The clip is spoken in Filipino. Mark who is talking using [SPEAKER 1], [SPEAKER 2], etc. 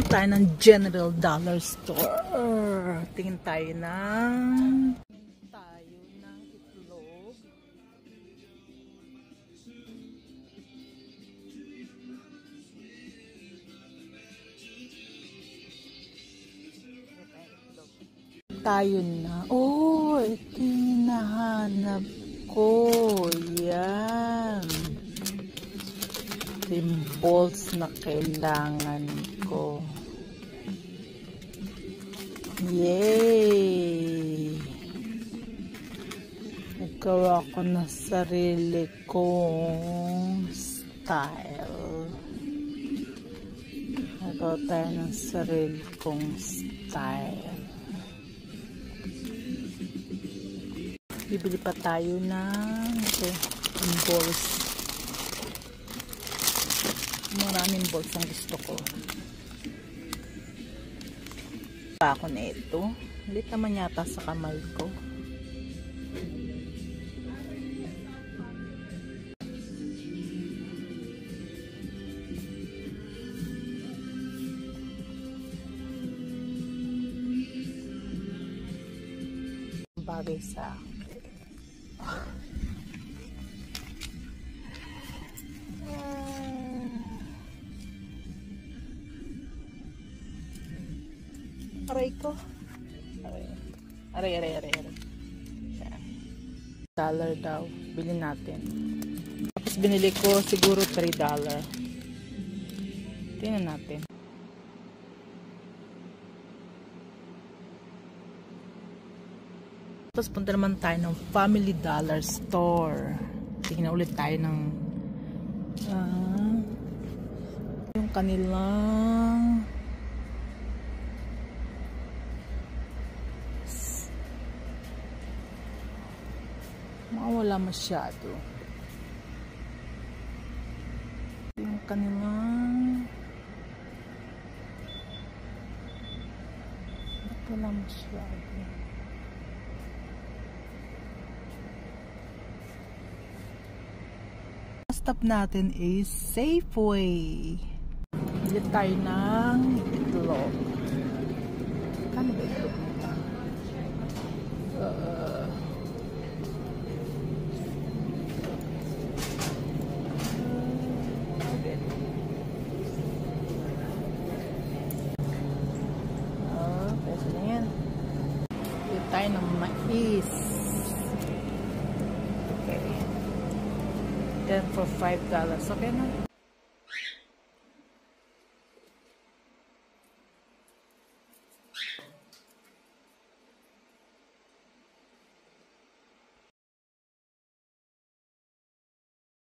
[SPEAKER 1] tayo ng General Dollar Store. Tingin tayo ng itlog. Tayo na. Oh, ito yung nahanap ko. Yan. Ito yung balls na kailangan ko. Yay! Nagkawa ko na sarili kong style. Nagawa tayo ng sarili kong style. Bibili pa tayo ng balls. Maraming balls ang gusto ko. Pa ako na ito. Lit naman yata sa kamay ko. Bagay sa aray ko. Aray. Dollar daw. Bilhin natin. Tapos binili ko siguro $3. Tingnan natin. Tapos punta naman tayo ng Family Dollar Store. Tingnan ulit tayo ng yung kanilang wala masyado. Yung kanilang wala masyado. Stop natin is Safeway. Bili tayo ng itlog. Kano ba itlog nito? Peso na yan. Bili tayo ng mais. Okay. Then for $5. Okay na.